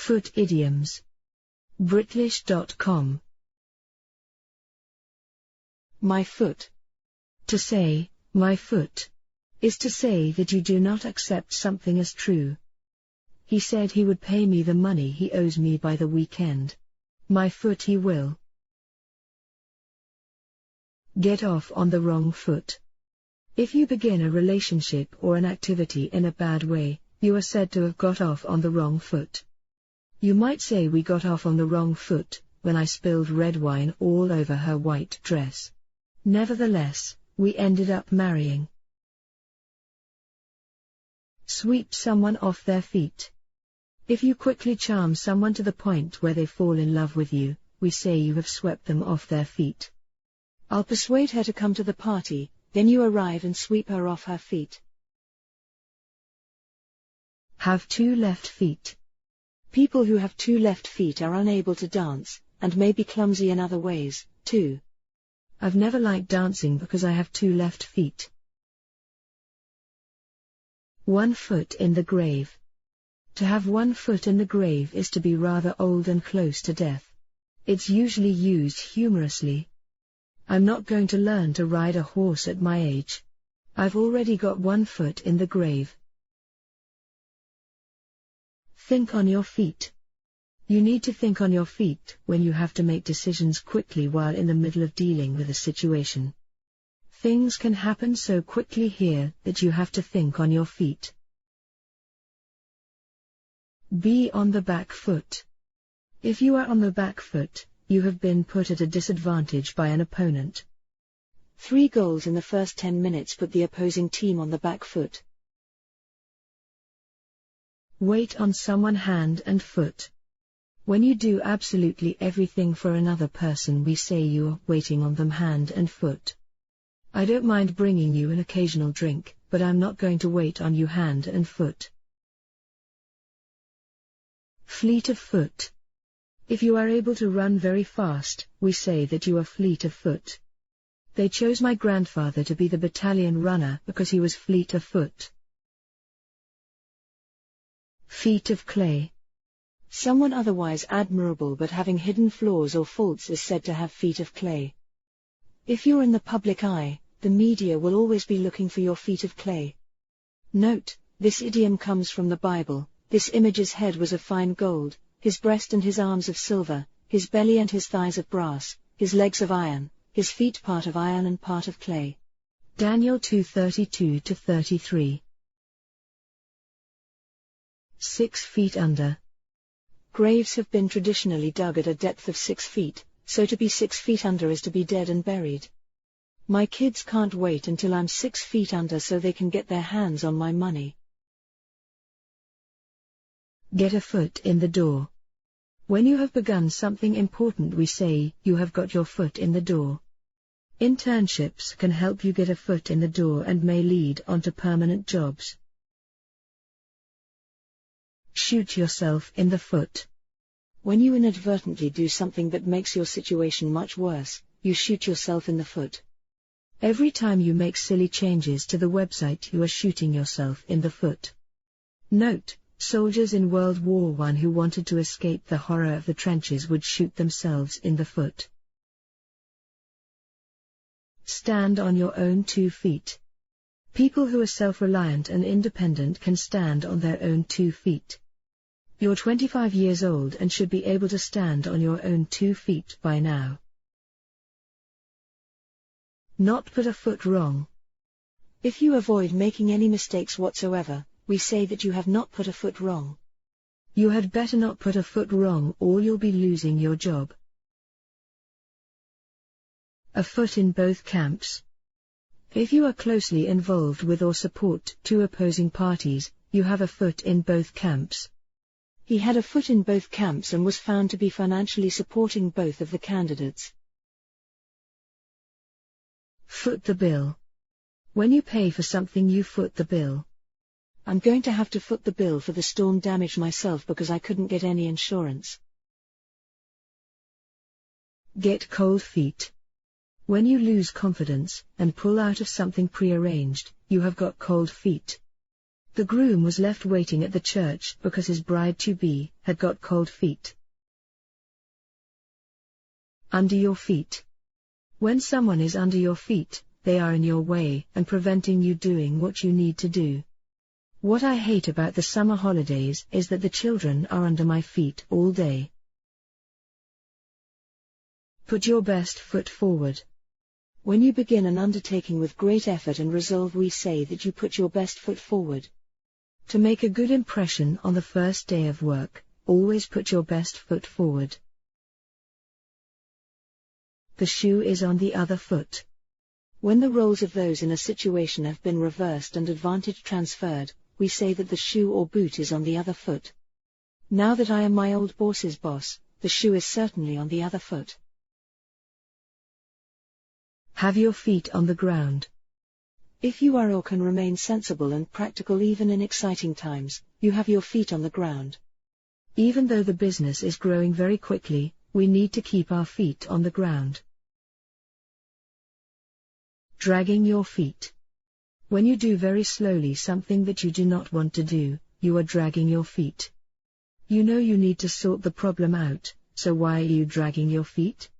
Foot idioms. British.com. My foot. To say, my foot, is to say that you do not accept something as true. He said he would pay me the money he owes me by the weekend. My foot he will. Get off on the wrong foot. If you begin a relationship or an activity in a bad way, you are said to have got off on the wrong foot. You might say we got off on the wrong foot when I spilled red wine all over her white dress. Nevertheless, we ended up marrying. Sweep someone off their feet. If you quickly charm someone to the point where they fall in love with you, we say you have swept them off their feet. I'll persuade her to come to the party, then you arrive and sweep her off her feet. Have two left feet. People who have two left feet are unable to dance, and may be clumsy in other ways, too. I've never liked dancing because I have two left feet. 1 foot in the grave. To have 1 foot in the grave is to be rather old and close to death. It's usually used humorously. I'm not going to learn to ride a horse at my age. I've already got 1 foot in the grave. Think on your feet. You need to think on your feet when you have to make decisions quickly while in the middle of dealing with a situation. Things can happen so quickly here that you have to think on your feet. Be on the back foot. If you are on the back foot, you have been put at a disadvantage by an opponent. 3 goals in the first 10 minutes put the opposing team on the back foot. Wait on someone hand and foot. When you do absolutely everything for another person, we say you're waiting on them hand and foot. I don't mind bringing you an occasional drink, but I'm not going to wait on you hand and foot. Fleet of foot. If you are able to run very fast, we say that you are fleet of foot. They chose my grandfather to be the battalion runner because he was fleet of foot. Feet of clay. Someone otherwise admirable but having hidden flaws or faults is said to have feet of clay. If you're in the public eye, the media will always be looking for your feet of clay. Note, this idiom comes from the Bible. This image's head was of fine gold, his breast and his arms of silver, his belly and his thighs of brass, his legs of iron, his feet part of iron and part of clay. Daniel 2:32-33. 6 feet under. Graves have been traditionally dug at a depth of 6 feet, so to be 6 feet under is to be dead and buried. My kids can't wait until I'm 6 feet under so they can get their hands on my money. Get a foot in the door. When you have begun something important, we say, you have got your foot in the door. Internships can help you get a foot in the door and may lead on to permanent jobs. Shoot yourself in the foot. When you inadvertently do something that makes your situation much worse, you shoot yourself in the foot. Every time you make silly changes to the website, you are shooting yourself in the foot. Note, soldiers in World War I who wanted to escape the horror of the trenches would shoot themselves in the foot. Stand on your own 2 feet. People who are self-reliant and independent can stand on their own 2 feet. You're 25 years old and should be able to stand on your own 2 feet by now. Not put a foot wrong. If you avoid making any mistakes whatsoever, we say that you have not put a foot wrong. You had better not put a foot wrong or you'll be losing your job. A foot in both camps. If you are closely involved with or support 2 opposing parties, you have a foot in both camps. He had a foot in both camps and was found to be financially supporting both of the candidates. Foot the bill. When you pay for something, you foot the bill. I'm going to have to foot the bill for the storm damage myself because I couldn't get any insurance. Get cold feet. When you lose confidence and pull out of something prearranged, you have got cold feet. The groom was left waiting at the church because his bride-to-be had got cold feet. Under your feet. When someone is under your feet, they are in your way and preventing you doing what you need to do. What I hate about the summer holidays is that the children are under my feet all day. Put your best foot forward. When you begin an undertaking with great effort and resolve, we say that you put your best foot forward. To make a good impression on the first day of work, always put your best foot forward. The shoe is on the other foot. When the roles of those in a situation have been reversed and advantage transferred, we say that the shoe or boot is on the other foot. Now that I am my old boss's boss, the shoe is certainly on the other foot. Have your feet on the ground. If you are or can remain sensible and practical even in exciting times, you have your feet on the ground. Even though the business is growing very quickly, we need to keep our feet on the ground. Dragging your feet. When you do very slowly something that you do not want to do, you are dragging your feet. You know you need to sort the problem out, so why are you dragging your feet?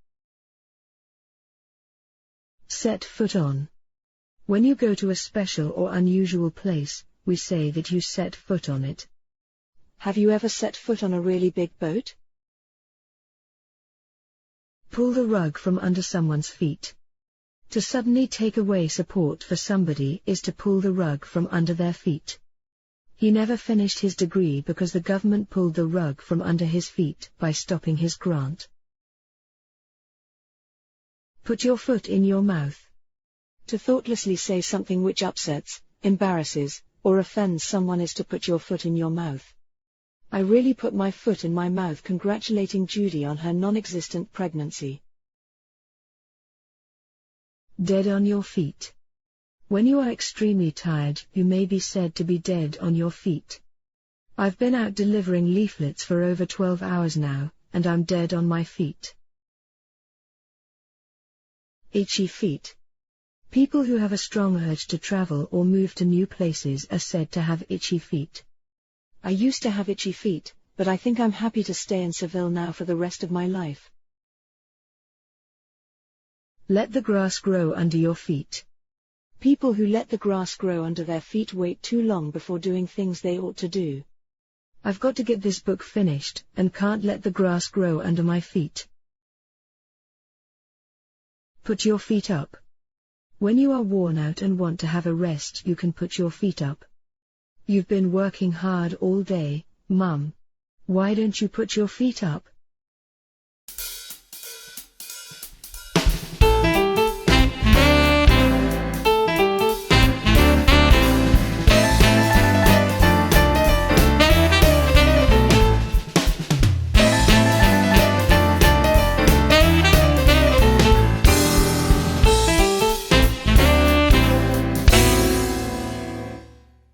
Set foot on. When you go to a special or unusual place, we say that you set foot on it. Have you ever set foot on a really big boat? Pull the rug from under someone's feet. To suddenly take away support for somebody is to pull the rug from under their feet. He never finished his degree because the government pulled the rug from under his feet by stopping his grant. Put your foot in your mouth. To thoughtlessly say something which upsets, embarrasses, or offends someone is to put your foot in your mouth. I really put my foot in my mouth congratulating Judy on her non-existent pregnancy. Dead on your feet. When you are extremely tired, you may be said to be dead on your feet. I've been out delivering leaflets for over 12 hours now, and I'm dead on my feet. Itchy feet. People who have a strong urge to travel or move to new places are said to have itchy feet. I used to have itchy feet, but I think I'm happy to stay in Seville now for the rest of my life. Let the grass grow under your feet. People who let the grass grow under their feet wait too long before doing things they ought to do. I've got to get this book finished, and can't let the grass grow under my feet. Put your feet up. When you are worn out and want to have a rest, you can put your feet up. You've been working hard all day, Mum. Why don't you put your feet up?